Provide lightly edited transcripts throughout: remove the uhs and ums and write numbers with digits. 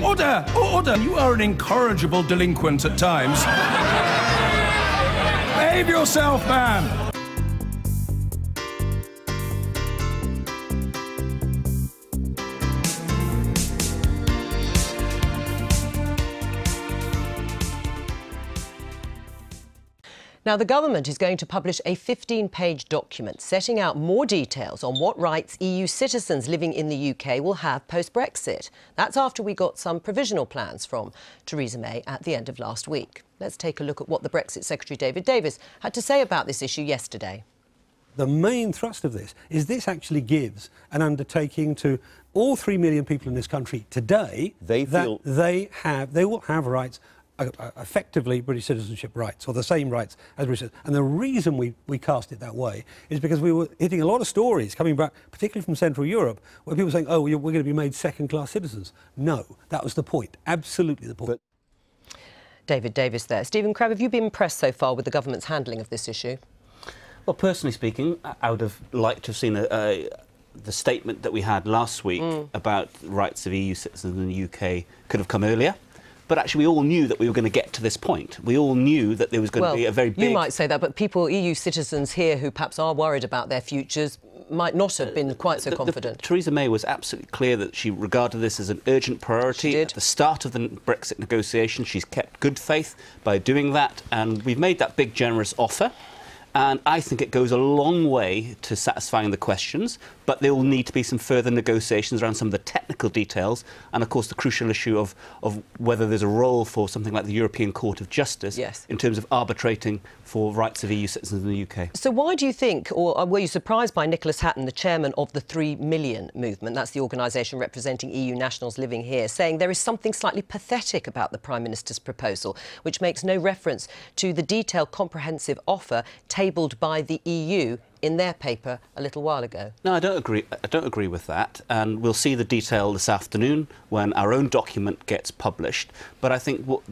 Order! Order! You are an incorrigible delinquent at times. Behave yourself, man! Now, the government is going to publish a 15-page document setting out more details on what rights EU citizens living in the UK will have post-Brexit. That's after we got some provisional plans from Theresa May at the end of last week. Let's take a look at what the Brexit Secretary David Davis had to say about this issue yesterday. The main thrust of this actually gives an undertaking to all 3 million people in this country today that they will have rights, effectively British citizenship rights, or the same rights as British citizens. And the reason we cast it that way is because we were hitting a lot of stories coming back, particularly from Central Europe, where people were saying, oh, we're going to be made second-class citizens. No, that was the point, absolutely the point. David Davis there. Stephen Crabb, have you been impressed so far with the government's handling of this issue? Well, personally speaking, I would have liked to have seen the statement that we had last week about the rights of EU citizens in the UK could have come earlier. But actually, we all knew that we were going to get to this point. We all knew that there was going to be a very big... You might say that, but people, EU citizens here who perhaps are worried about their futures, might not have been quite so confident. Theresa May was absolutely clear that she regarded this as an urgent priority. She did. At the start of the Brexit negotiations, she's kept good faith by doing that, and we've made that big, generous offer. And I think it goes a long way to satisfying the questions, but there will need to be some further negotiations around some of the technical details and, of course, the crucial issue of whether there's a role for something like the European Court of Justice in terms of arbitrating for rights of EU citizens in the UK. So why do you think, or were you surprised by Nicholas Hatton, the chairman of the 3 Million movement, that's the organisation representing EU nationals living here, saying there is something slightly pathetic about the Prime Minister's proposal, which makes no reference to the detailed, comprehensive offer tabled by the EU in their paper a little while ago? No, I don't agree. I don't agree with that, and we'll see the detail this afternoon when our own document gets published. But I think what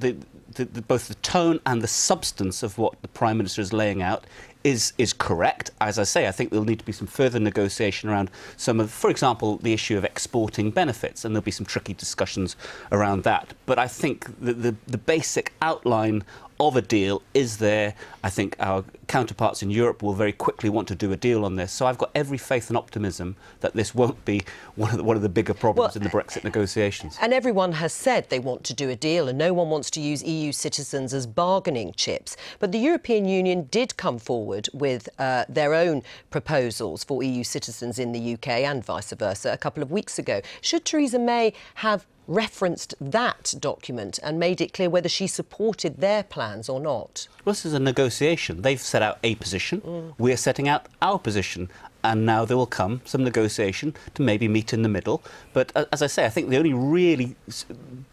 both the tone and the substance of what the Prime Minister is laying out is correct. As I say, I think there'll need to be some further negotiation around some of, for example, the issue of exporting benefits, and there'll be some tricky discussions around that. But I think the basic outline of a deal is there. I think our counterparts in Europe will very quickly want to do a deal on this. So I've got every faith and optimism that this won't be one of the bigger problems in the Brexit negotiations. And everyone has said they want to do a deal, and no one wants to use EU citizens as bargaining chips. But the European Union did come forward with their own proposals for EU citizens in the UK and vice versa a couple of weeks ago. Should Theresa May have referenced that document and made it clear whether she supported their plans or not? Well, this is a negotiation. They've set out a position. We're setting out our position. And now there will come some negotiation to maybe meet in the middle. But as I say, I think the only really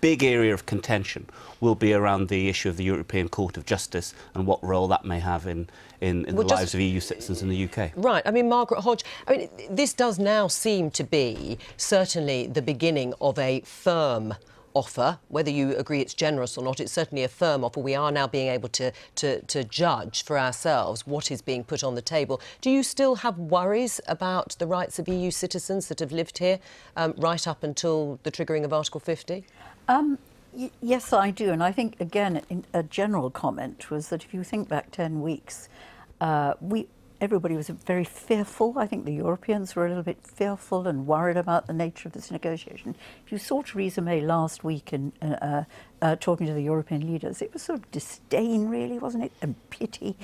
big area of contention will be around the issue of the European Court of Justice and what role that may have in the lives of EU citizens in the UK. Right. I mean, Margaret Hodge, I mean, this does now seem to be certainly the beginning of a firm offer. Whether you agree it's generous or not, it's certainly a firm offer. We are now being able to judge for ourselves what is being put on the table. Do you still have worries about the rights of EU citizens that have lived here right up until the triggering of Article 50? Yes, I do. And I think, again, a general comment was that if you think back 10 weeks, everybody was very fearful. I think the Europeans were a little bit fearful and worried about the nature of this negotiation. If you saw Theresa May last week in talking to the European leaders, it was sort of disdain, really, wasn't it? And pity.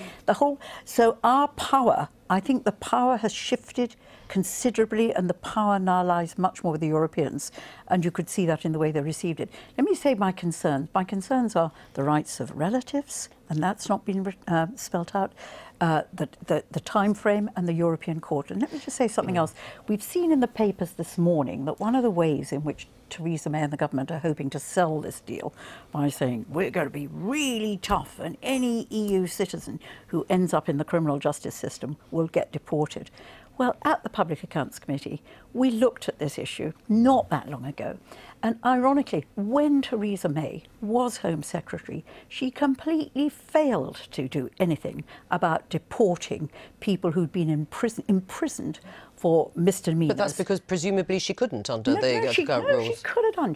So our power, I think the power has shifted considerably, and the power now lies much more with the Europeans, and you could see that in the way they received it. Let me say my concerns. My concerns are the rights of relatives, and that's not been spelt out, the time frame and the European Court. And let me just say something else. We've seen in the papers this morning that one of the ways in which Theresa May and the government are hoping to sell this deal by saying we're going to be really tough and any EU citizen who ends up in the criminal justice system will get deported. Well, at the Public Accounts Committee, we looked at this issue not that long ago. And ironically, when Theresa May was Home Secretary, she completely failed to do anything about deporting people who'd been imprisoned for misdemeanours. But that's because presumably she couldn't under the rules. rules. She could have done.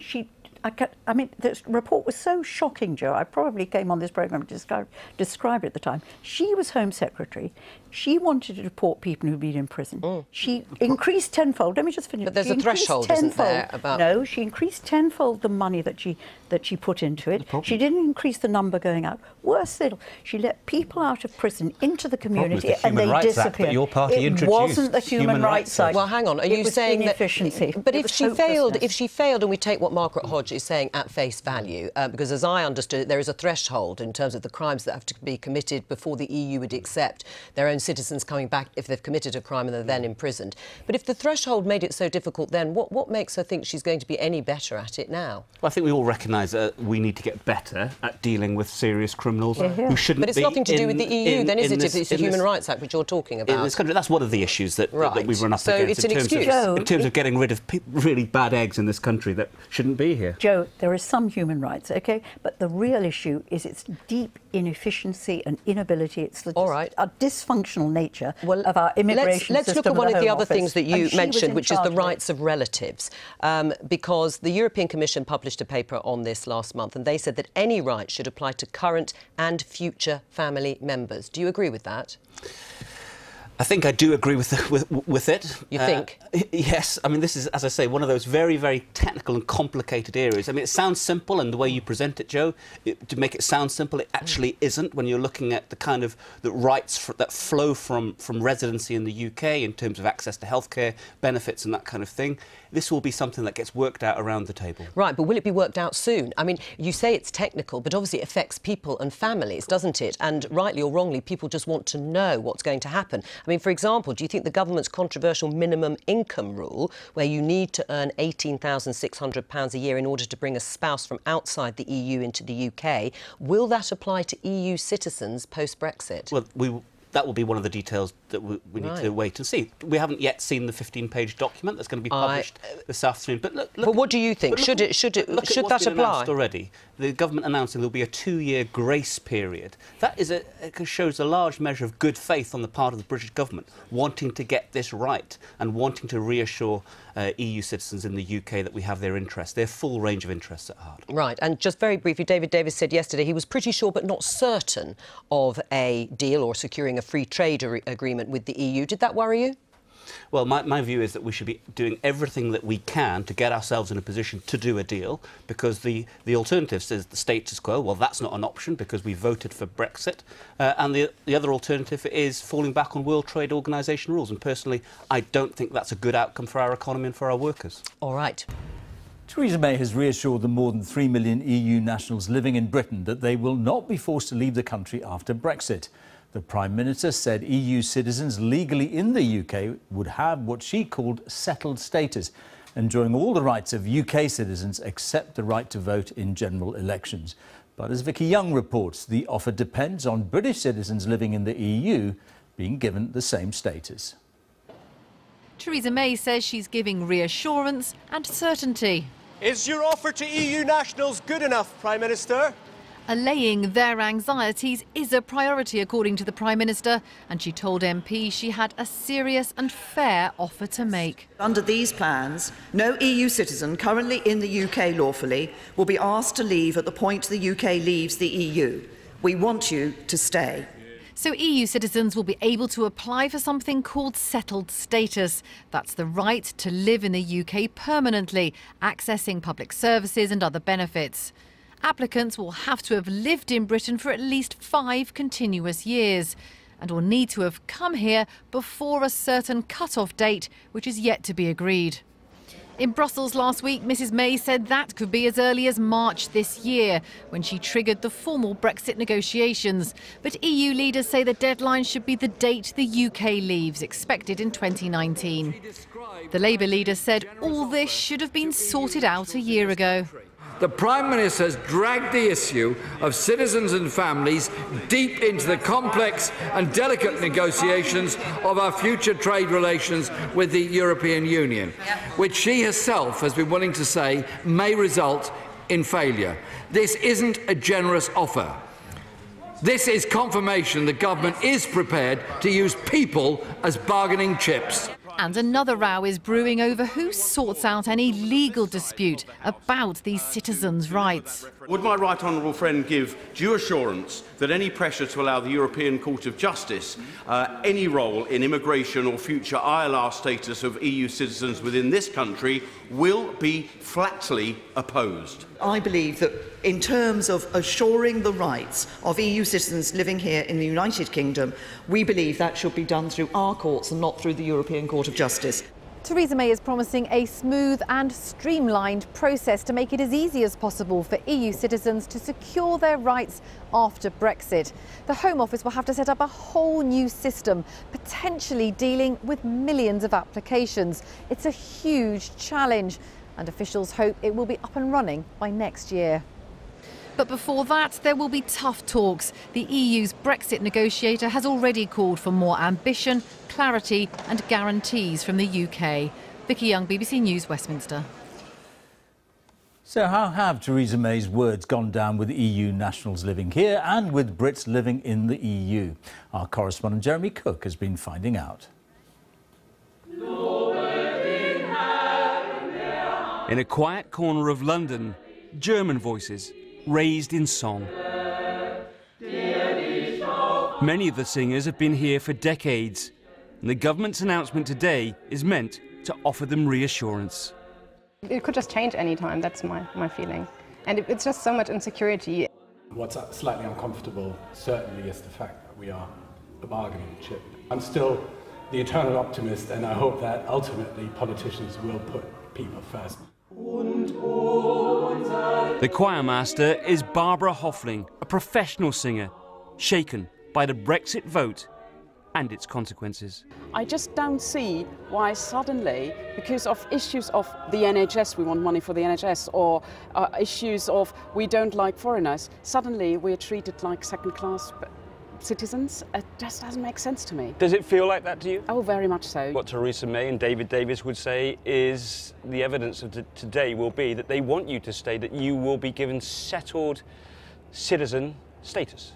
I mean, this report was so shocking, Joe. I probably came on this programme to describe it at the time. She was Home Secretary. She wanted to deport people who'd been in prison. She increased tenfold. Let me just finish. But there's a threshold, isn't there? About... No, she increased tenfold the money that she put into it. She didn't increase the number going out. Worse still, she let people out of prison into the community and they disappeared. Your party it wasn't the Human Rights Act. Well, hang on. Are you saying that? But if she failed, and we take what Margaret Hodge is saying at face value, because as I understood it, there is a threshold in terms of the crimes that have to be committed before the EU would accept their own citizens coming back if they've committed a crime and they're then imprisoned. But if the threshold made it so difficult then, what makes her think she's going to be any better at it now? Well, I think we all recognise that we need to get better at dealing with serious criminals who shouldn't be. But it's nothing to do with the EU, then, is it? If it's the Human Rights Act, which you're talking about. In this country, that's one of the issues that we've run up so against it's an excuse. in terms of getting rid of really bad eggs in this country that shouldn't be here. Joe, there is some human rights, OK? But the real issue is its deep inefficiency and inability. It's the dysfunctional nature of our immigration system. Let's look at one of the other things that you mentioned, which is the rights of relatives. Because the European Commission published a paper on this last month, and they said that any right should apply to current and future family members. Do you agree with that? I think I do agree with it. You think? Yes. I mean, this is, as I say, one of those very, very technical and complicated areas. I mean, it sounds simple, and the way you present it, Joe, to make it sound simple, it actually isn't when you're looking at the kind of the rights that flow from residency in the UK in terms of access to healthcare, benefits and that kind of thing. This will be something that gets worked out around the table. Right, but will it be worked out soon? I mean, you say it's technical, but obviously it affects people and families, doesn't it? And rightly or wrongly, people just want to know what's going to happen. I mean, for example, do you think the government's controversial minimum income rule, where you need to earn £18,600 a year in order to bring a spouse from outside the EU into the UK, will that apply to EU citizens post-Brexit? Well, that will be one of the details that we need to wait and see. We haven't yet seen the 15-page document that's going to be published this afternoon. But look, but what do you think? Should that apply? Already, the government announcing there'll be a 2-year grace period. That is it shows a large measure of good faith on the part of the British government, wanting to get this right and wanting to reassure EU citizens in the UK that we have their interests, their full range of interests at heart. Right, and just very briefly, David Davis said yesterday he was pretty sure but not certain of a deal or securing a free trade agreement with the EU. Did that worry you? Well, my view is that we should be doing everything that we can to get ourselves in a position to do a deal, because the alternative is the status quo. Well, that's not an option because we voted for Brexit. And the other alternative is falling back on World Trade Organization rules. And personally, I don't think that's a good outcome for our economy and for our workers. All right. Theresa May has reassured the more than 3 million EU nationals living in Britain that they will not be forced to leave the country after Brexit. The Prime Minister said EU citizens legally in the UK would have what she called settled status, enjoying all the rights of UK citizens except the right to vote in general elections. But as Vicky Young reports, the offer depends on British citizens living in the EU being given the same status. Theresa May says she's giving reassurance and certainty. Is your offer to EU nationals good enough, Prime Minister? Allaying their anxieties is a priority, according to the Prime Minister, and she told MPs she had a serious and fair offer to make. Under these plans, no EU citizen currently in the UK lawfully will be asked to leave at the point the UK leaves the EU. We want you to stay. So EU citizens will be able to apply for something called settled status. That's the right to live in the UK permanently, accessing public services and other benefits. Applicants will have to have lived in Britain for at least 5 continuous years and will need to have come here before a certain cut-off date, which is yet to be agreed. In Brussels last week, Mrs May said that could be as early as March this year, when she triggered the formal Brexit negotiations. But EU leaders say the deadline should be the date the UK leaves, expected in 2019. The Labour leader said all this should have been sorted out a year ago. The Prime Minister has dragged the issue of citizens and families deep into the complex and delicate negotiations of our future trade relations with the European Union, which she herself has been willing to say may result in failure. This isn't a generous offer. This is confirmation the government is prepared to use people as bargaining chips. And another row is brewing over who sorts out any legal dispute about these citizens' rights. Would my right honourable friend give due assurance that any pressure to allow the European Court of Justice any role in immigration or future ILR status of EU citizens within this country will be flatly opposed? I believe that in terms of assuring the rights of EU citizens living here in the United Kingdom, we believe that should be done through our courts and not through the European Court of Justice. Theresa May is promising a smooth and streamlined process to make it as easy as possible for EU citizens to secure their rights after Brexit. The Home Office will have to set up a whole new system, potentially dealing with millions of applications. It's a huge challenge, and officials hope it will be up and running by next year. But before that, there will be tough talks. The EU's Brexit negotiator has already called for more ambition, clarity and guarantees from the UK. Vicky Young, BBC News, Westminster. So how have Theresa May's words gone down with EU nationals living here and with Brits living in the EU? Our correspondent Jeremy Cook has been finding out. In a quiet corner of London, German voices raised in song. Many of the singers have been here for decades, and the government's announcement today is meant to offer them reassurance. It could just change any time, that's my feeling. And it's just so much insecurity. What's slightly uncomfortable, certainly, is the fact that we are a bargaining chip. I'm still the eternal optimist, and I hope that ultimately politicians will put people first. The choirmaster is Barbara Hoffling, a professional singer, shaken by the Brexit vote and its consequences. I just don't see why suddenly, because of issues of the NHS, we want money for the NHS, or issues of we don't like foreigners, suddenly we're treated like second-class citizens. It just doesn't make sense to me. Does it feel like that to you? Oh, very much so. What Theresa May and David Davis would say is the evidence of today will be that they want you to stay, that you will be given settled citizen status.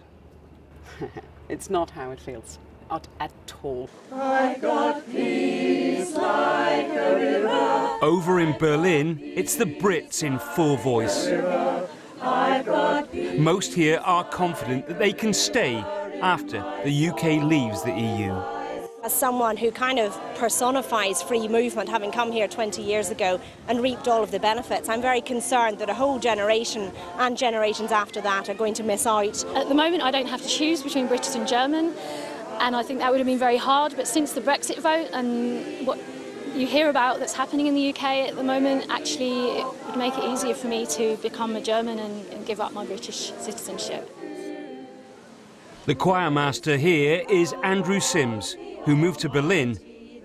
It's not how it feels. Not at all. I got peace like a river. Over in Berlin, it's the Brits in full voice. Most here are confident that they can stay after the UK leaves the EU. As someone who kind of personifies free movement, having come here 20 years ago and reaped all of the benefits, I'm very concerned that a whole generation and generations after that are going to miss out. At the moment, I don't have to choose between British and German, and I think that would have been very hard, but since the Brexit vote and what you hear about that's happening in the UK at the moment, actually it would make it easier for me to become a German and give up my British citizenship. The choirmaster here is Andrew Sims, who moved to Berlin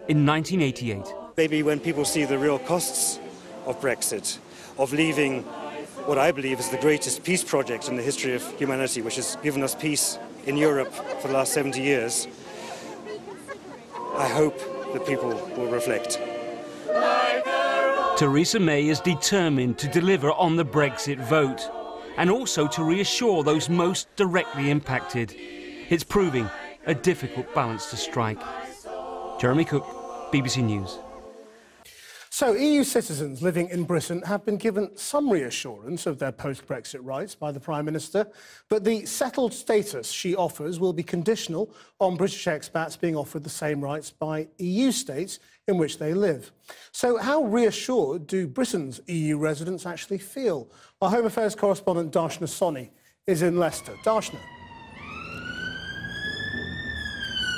in 1988. Maybe when people see the real costs of Brexit, of leaving what I believe is the greatest peace project in the history of humanity, which has given us peace in Europe for the last 70 years, I hope that people will reflect. Theresa May is determined to deliver on the Brexit vote and also to reassure those most directly impacted. It's proving a difficult balance to strike. Jeremy Cook, BBC News. So, EU citizens living in Britain have been given some reassurance of their post-Brexit rights by the Prime Minister, but the settled status she offers will be conditional on British expats being offered the same rights by EU states in which they live. So, how reassured do Britain's EU residents actually feel? Our Home Affairs correspondent Darshna Soni is in Leicester. Darshna.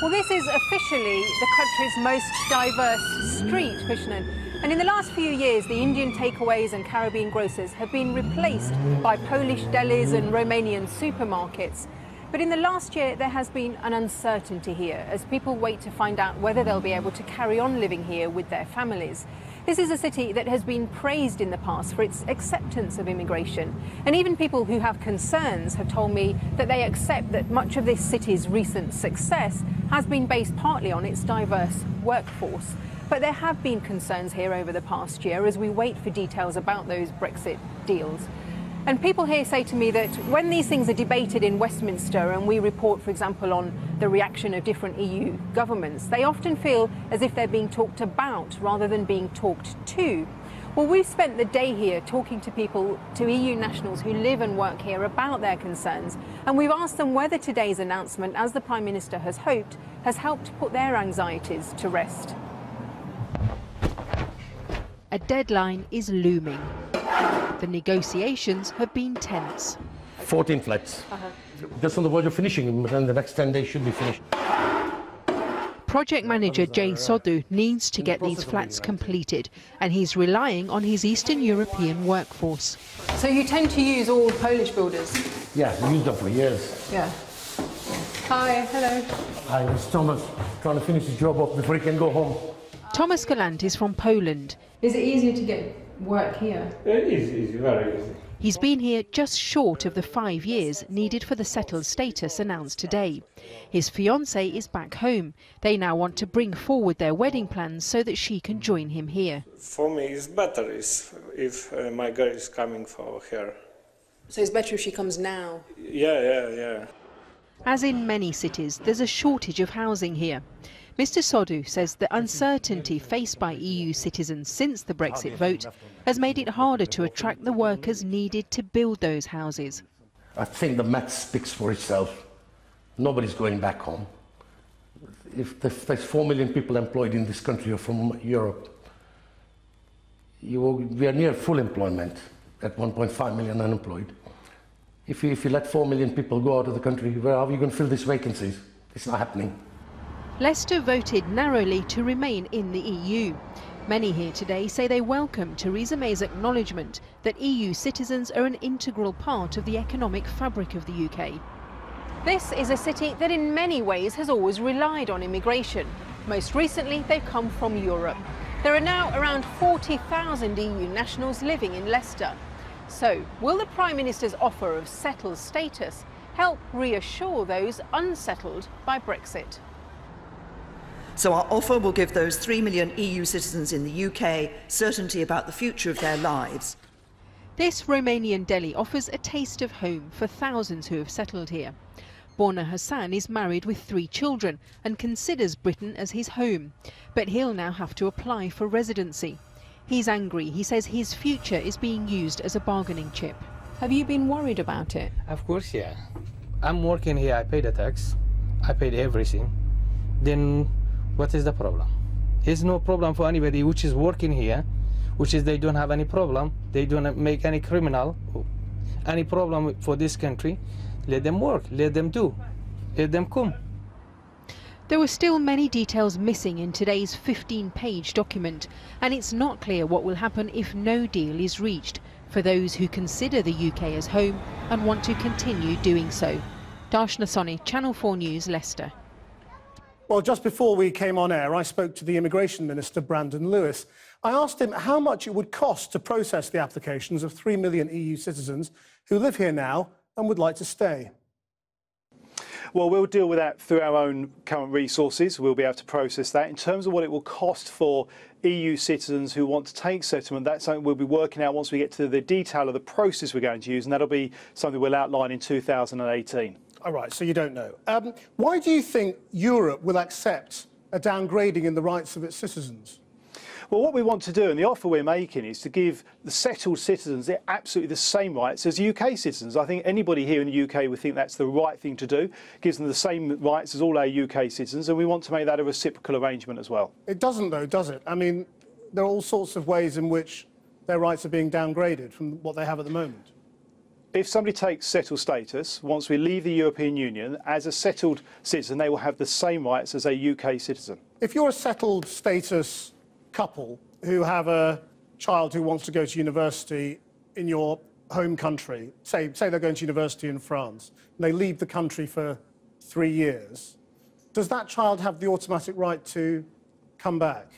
Well, this is officially the country's most diverse street, Krishnan. And in the last few years, the Indian takeaways and Caribbean grocers have been replaced by Polish delis and Romanian supermarkets. But in the last year, there has been an uncertainty here as people wait to find out whether they'll be able to carry on living here with their families. This is a city that has been praised in the past for its acceptance of immigration. And even people who have concerns have told me that they accept that much of this city's recent success has been based partly on its diverse workforce. But there have been concerns here over the past year as we wait for details about those Brexit deals. And people here say to me that when these things are debated in Westminster and we report, for example, on the reaction of different EU governments, they often feel as if they're being talked about rather than being talked to. Well, we've spent the day here talking to people, to EU nationals who live and work here about their concerns, and we've asked them whether today's announcement, as the Prime Minister has hoped, has helped put their anxieties to rest. A deadline is looming. The negotiations have been tense. 14 flats. Just on the verge of finishing, and the next 10 days should be finished. Project manager Jay Sodu needs to get these flats completed, and he's relying on his Eastern European workforce. So you tend to use all Polish builders? Yeah, we used them for years. Yeah. Hi, hello. Hi, it's Thomas, trying to finish his job off before he can go home. Thomas Galant is from Poland. Is it easier to get work here? It is very easy. He's been here just short of the 5 years needed for the settled status announced today. His fiancée is back home. They now want to bring forward their wedding plans so that she can join him here. For me, it's better if my girl is coming for her. So it's better if she comes now? Yeah. As in many cities, there's a shortage of housing here. Mr. Sodu says the uncertainty faced by EU citizens since the Brexit vote has made it harder to attract the workers needed to build those houses. I think the math speaks for itself. Nobody's going back home. If there's 4 million people employed in this country or from Europe, we are near full employment at 1.5 million unemployed. If you let 4 million people go out of the country, where are we going to fill these vacancies? It's not happening. Leicester voted narrowly to remain in the EU. Many here today say they welcome Theresa May's acknowledgement that EU citizens are an integral part of the economic fabric of the UK. This is a city that in many ways has always relied on immigration. Most recently, they've come from Europe. There are now around 40,000 EU nationals living in Leicester. So, will the Prime Minister's offer of settled status help reassure those unsettled by Brexit? So our offer will give those 3 million EU citizens in the UK certainty about the future of their lives. This Romanian Delhi offers a taste of home for thousands who have settled here. Borna Hassan is married with 3 children and considers Britain as his home, but he'll now have to apply for residency. He's angry. He says his future is being used as a bargaining chip. Have you been worried about it? Of course, yeah. I'm working here, I pay the tax, I paid everything. Then what is the problem? There's no problem for anybody which is working here, which is they don't have any problem, they don't make any criminal, any problem for this country. Let them work, let them do, let them come. There were still many details missing in today's 15-page document, and it's not clear what will happen if no deal is reached for those who consider the UK as home and want to continue doing so. Darshna Soni, Channel 4 News, Leicester. Well, just before we came on air, I spoke to the Immigration Minister, Brandon Lewis. I asked him how much it would cost to process the applications of 3 million EU citizens who live here now and would like to stay. Well, we'll deal with that through our own current resources. We'll be able to process that. In terms of what it will cost for EU citizens who want to take settlement, that's something we'll be working out once we get to the detail of the process we're going to use, and that'll be something we'll outline in 2018. All right, so you don't know. Why do you think Europe will accept a downgrading in the rights of its citizens? Well, what we want to do, and the offer we're making, is to give the settled citizens absolutely the same rights as UK citizens. I think anybody here in the UK would think that's the right thing to do. It gives them the same rights as all our UK citizens, and we want to make that a reciprocal arrangement as well. It doesn't, though, does it? I mean, there are all sorts of ways in which their rights are being downgraded from what they have at the moment. If somebody takes settled status, once we leave the European Union, as a settled citizen, they will have the same rights as a UK citizen. If you're a settled status couple who have a child who wants to go to university in your home country, say they're going to university in France, and they leave the country for 3 years, does that child have the automatic right to come back?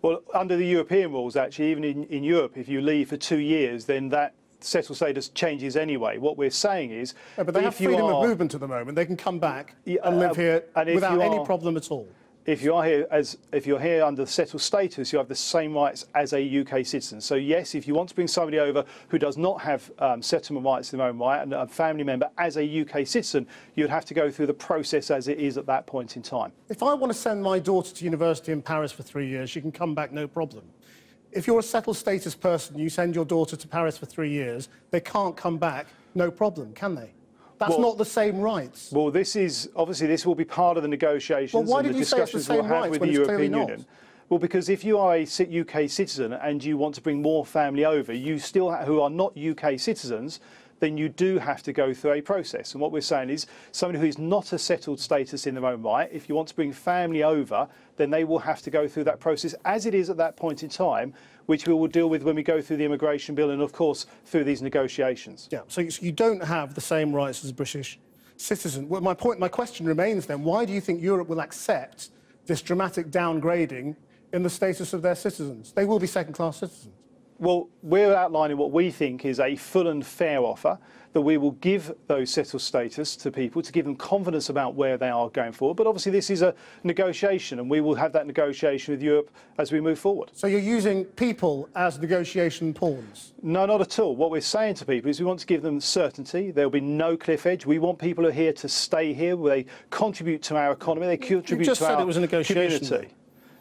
Well, under the European rules, actually, even in Europe, if you leave for 2 years, then that settled status changes anyway. What we're saying is... Yeah, but they have freedom of movement at the moment. They can come back and live here without any problem at all. if you're here under settled status, you have the same rights as a UK citizen. So yes, if you want to bring somebody over who does not have settlement rights in their own right and a family member as a UK citizen, you'd have to go through the process as it is at that point in time. If I want to send my daughter to university in Paris for 3 years, she can come back no problem. If you're a settled status person, you send your daughter to Paris for 3 years, they can't come back no problem, can they? That's not the same rights. Well, this will be part of the negotiations and the discussions we'll have with the European Union. Well, because if you are a UK citizen and you want to bring more family over, who are not UK citizens, then you do have to go through a process. And what we're saying is somebody who is not a settled status in their own right, if you want to bring family over, then they will have to go through that process as it is at that point in time, which we will deal with when we go through the immigration bill and, of course, through these negotiations. Yeah, so you don't have the same rights as a British citizen. Well, my question remains then, why do you think Europe will accept this dramatic downgrading in the status of their citizens? They will be second-class citizens. Well, we're outlining what we think is a full and fair offer that we will give those settled status to people to give them confidence about where they are going forward. But obviously this is a negotiation and we will have that negotiation with Europe as we move forward. So you're using people as negotiation pawns? No, not at all. What we're saying to people is we want to give them certainty. There will be no cliff edge. We want people who are here to stay here, where they contribute to our economy, they contribute just to said our it was a negotiation. community.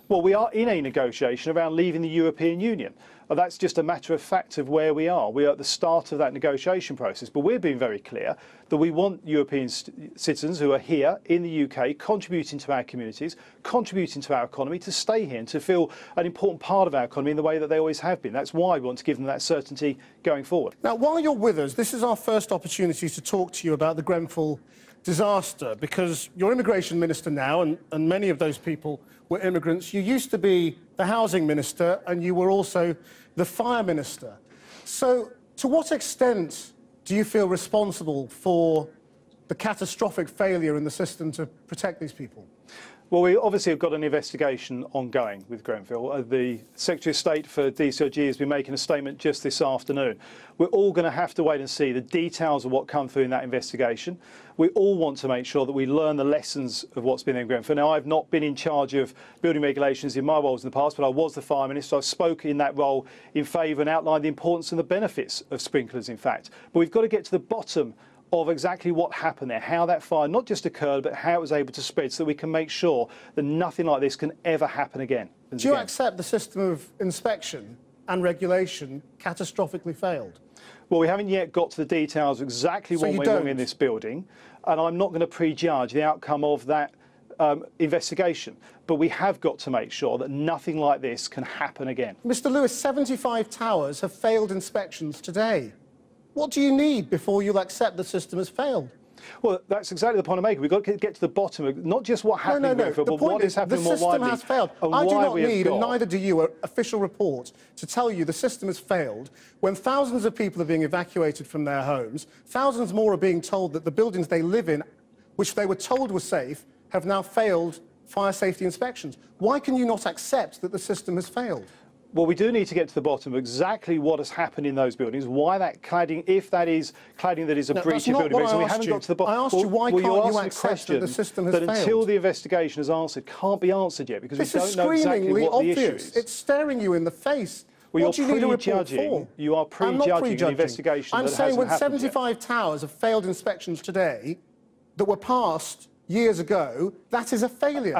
Well, we are in a negotiation around leaving the European Union. That's just a matter of fact of where we are. We are at the start of that negotiation process. But we're being very clear that we want European citizens who are here in the UK contributing to our communities, contributing to our economy, to stay here and to feel an important part of our economy in the way that they always have been. That's why we want to give them that certainty going forward. Now, while you're with us, this is our first opportunity to talk to you about the Grenfell disaster, because you're immigration minister now, and many of those people were immigrants. You used to be the housing minister, and you were also the fire minister. So to what extent do you feel responsible for the catastrophic failure in the system to protect these people? Well, we obviously have got an investigation ongoing with Grenfell. The Secretary of State for DCIG has been making a statement just this afternoon. We're all going to have to wait and see the details of what come through in that investigation. We all want to make sure that we learn the lessons of what's been in Grenfell. Now, I've not been in charge of building regulations in my roles in the past, but I was the fire minister. I spoke in that role in favour and outlined the importance and the benefits of sprinklers, in fact. But we've got to get to the bottom of exactly what happened there, how that fire not just occurred, but how it was able to spread, so that we can make sure that nothing like this can ever happen again. Do you accept the system of inspection and regulation catastrophically failed? Well, we haven't yet got to the details of exactly what went wrong in this building, and I'm not going to prejudge the outcome of that investigation. But we have got to make sure that nothing like this can happen again. Mr. Lewis, 75 towers have failed inspections today. What do you need before you'll accept the system has failed? Well, that's exactly the point I'm making. We've got to get to the bottom of not just what happened in Grenfell, but what is happening more widely. The system has failed. I do not need, and neither do you, an official report to tell you the system has failed when thousands of people are being evacuated from their homes, thousands more are being told that the buildings they live in, which they were told were safe, have now failed fire safety inspections. Why can you not accept that the system has failed? Well, we do need to get to the bottom of exactly what has happened in those buildings, why that cladding, if that is cladding that is a breach of building regs, and we haven't got to the bottom. I asked you, why can't you accept that the system has failed? That until the investigation is answered, can't be answered yet, because we don't know exactly what the issue is. It's staring you in the face. Well, what do you need a report for? You are prejudging the investigation that hasn't happened yet. I'm saying when 75 towers have failed inspections today that were passed years ago, that is a failure.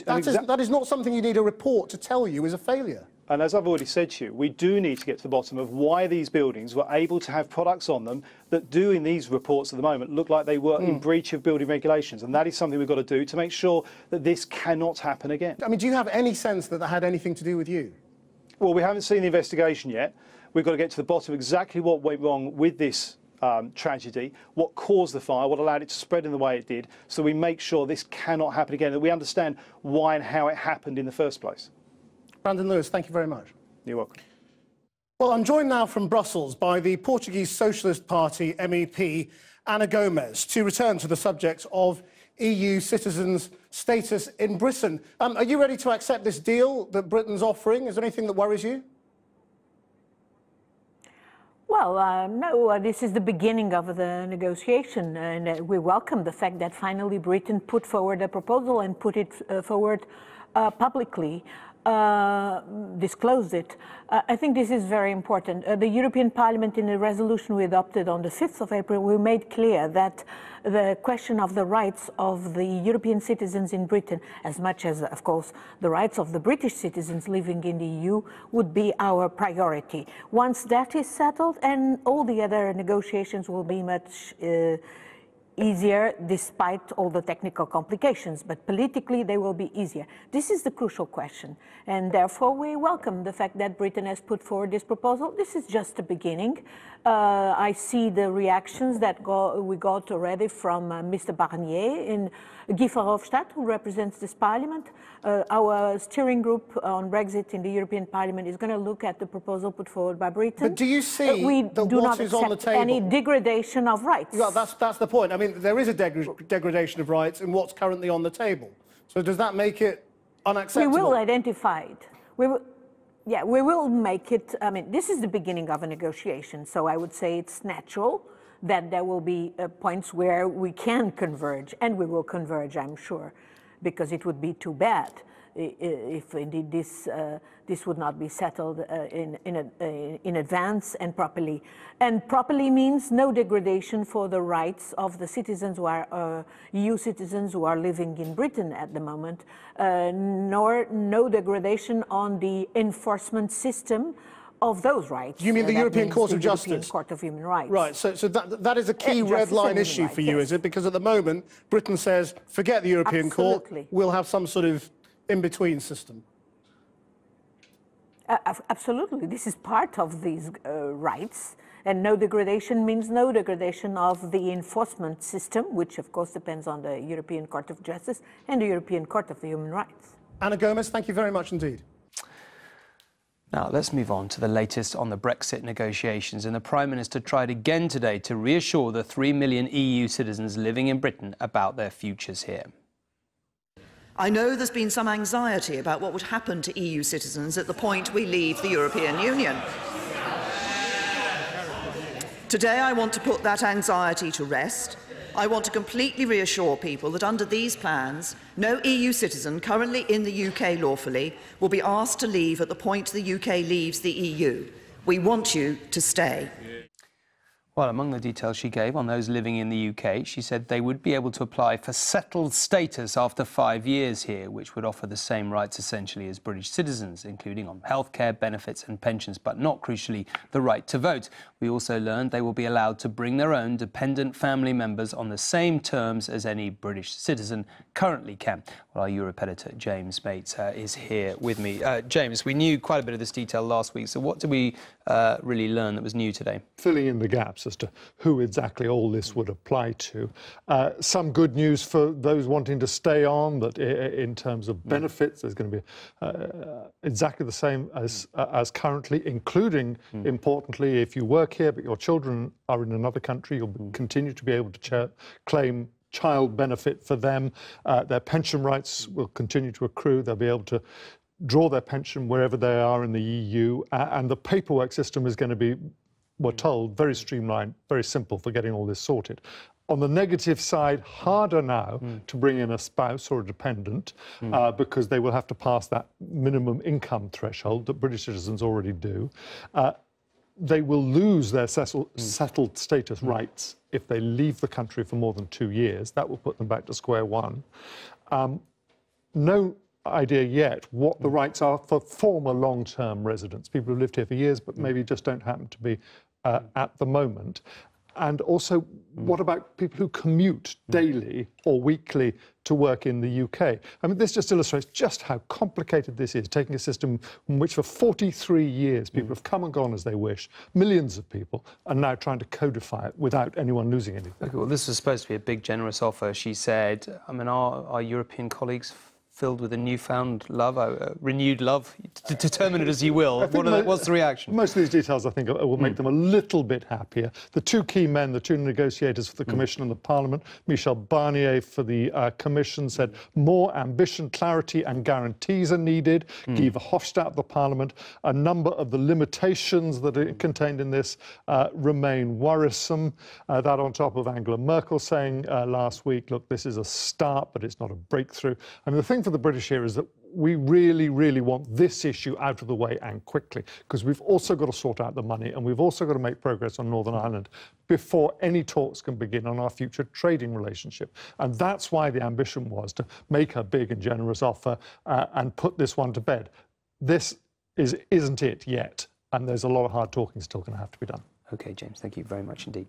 That is not something you need a report to tell you is a failure. And as I've already said to you, we do need to get to the bottom of why these buildings were able to have products on them that do, in these reports at the moment, look like they were in breach of building regulations. And that is something we've got to do to make sure that this cannot happen again. I mean, do you have any sense that that had anything to do with you? Well, we haven't seen the investigation yet. We've got to get to the bottom of exactly what went wrong with this tragedy, what caused the fire, what allowed it to spread in the way it did, so we make sure this cannot happen again, that we understand why and how it happened in the first place. Brandon Lewis, thank you very much. You're welcome. Well, I'm joined now from Brussels by the Portuguese Socialist Party MEP Ana Gomes to return to the subject of EU citizens' status in Britain. Are you ready to accept this deal that Britain's offering? Is there anything that worries you? Well, no, this is the beginning of the negotiation, and we welcome the fact that finally Britain put forward a proposal and put it forward publicly, disclosed it. I think this is very important. The European Parliament, in a resolution we adopted on the 5th of April, we made clear that the question of the rights of the European citizens in Britain, as much as, of course, the rights of the British citizens living in the EU, would be our priority. Once that is settled, and all the other negotiations will be much easier, despite all the technical complications, but politically they will be easier. This is the crucial question, and therefore we welcome the fact that Britain has put forward this proposal. This is just the beginning. I see the reactions that we got already from Mr. Barnier in Guy Verhofstadt, who represents this Parliament. Our steering group on Brexit in the European Parliament is going to look at the proposal put forward by Britain. But do you see we that do what not is on the accept table? any degradation of rights? Well, that's the point. I mean, there is a degradation of rights in what's currently on the table. So does that make it unacceptable? We will identify it. We will make it. I mean, this is the beginning of a negotiation, so I would say it's natural that there will be points where we can converge, and we will converge, I'm sure, because it would be too bad if indeed this would not be settled in advance and properly. And properly means no degradation for the rights of the citizens who are EU citizens who are living in Britain at the moment, nor no degradation on the enforcement system of those rights. You mean the European Court of Justice? European Court of Human Rights. Right, so that is a key red line issue for you, is it? Because at the moment, Britain says, forget the European Court, we'll have some sort of in-between system. Absolutely, this is part of these rights, and no degradation means no degradation of the enforcement system, which of course depends on the European Court of Justice and the European Court of Human Rights. Ana Gomes, thank you very much indeed. Now, let's move on to the latest on the Brexit negotiations. And the Prime Minister tried again today to reassure the 3 million EU citizens living in Britain about their futures here. I know there's been some anxiety about what would happen to EU citizens at the point we leave the European Union. Today, I want to put that anxiety to rest. I want to completely reassure people that under these plans, no EU citizen currently in the UK lawfully will be asked to leave at the point the UK leaves the EU. We want you to stay. Well, among the details she gave on those living in the UK, she said they would be able to apply for settled status after 5 years here, which would offer the same rights essentially as British citizens, including on healthcare, benefits and pensions, but not crucially the right to vote. We also learned they will be allowed to bring their own dependent family members on the same terms as any British citizen currently can. Well, our Europe editor, James Bates, is here with me. James, we knew quite a bit of this detail last week, so what did we really learn that was new today? Filling in the gaps as to who exactly all this would apply to. Some good news for those wanting to stay on, that in terms of benefits, there's going to be exactly the same as currently, including, importantly, if you work here but your children are in another country, you'll continue to be able to claim child benefit for them. Their pension rights will continue to accrue. They'll be able to draw their pension wherever they are in the EU, and the paperwork system is going to be, we're told, very streamlined, very simple for getting all this sorted. On the negative side, harder now to bring in a spouse or a dependent because they will have to pass that minimum income threshold that British citizens already do. They will lose their settled status rights if they leave the country for more than 2 years. That will put them back to square one. No idea yet what the rights are for former long-term residents, people who've lived here for years but maybe just don't happen to be at the moment. And also, what about people who commute daily or weekly to work in the UK? I mean, this just illustrates just how complicated this is, taking a system in which for 43 years people have come and gone as they wish, millions of people, and now trying to codify it without anyone losing anything. Okay, well, this was supposed to be a big, generous offer, she said. I mean, are European colleagues filled with a newfound love, renewed love, determine it as you will. What's the reaction? Most of these details, I think, will make them a little bit happier. The two key men, the two negotiators for the Commission and the Parliament, Michel Barnier for the Commission, said more ambition, clarity and guarantees are needed. Guy Verhofstadt of the Parliament, a number of the limitations that are contained in this remain worrisome. That on top of Angela Merkel saying last week, look, this is a start, but it's not a breakthrough. I mean, the thing for the British here is that we really, really want this issue out of the way and quickly, because we've also got to sort out the money and we've also got to make progress on Northern Ireland before any talks can begin on our future trading relationship. And that's why the ambition was to make a big and generous offer and put this one to bed. This isn't it yet, and there's a lot of hard talking still going to have to be done. OK, James, thank you very much indeed.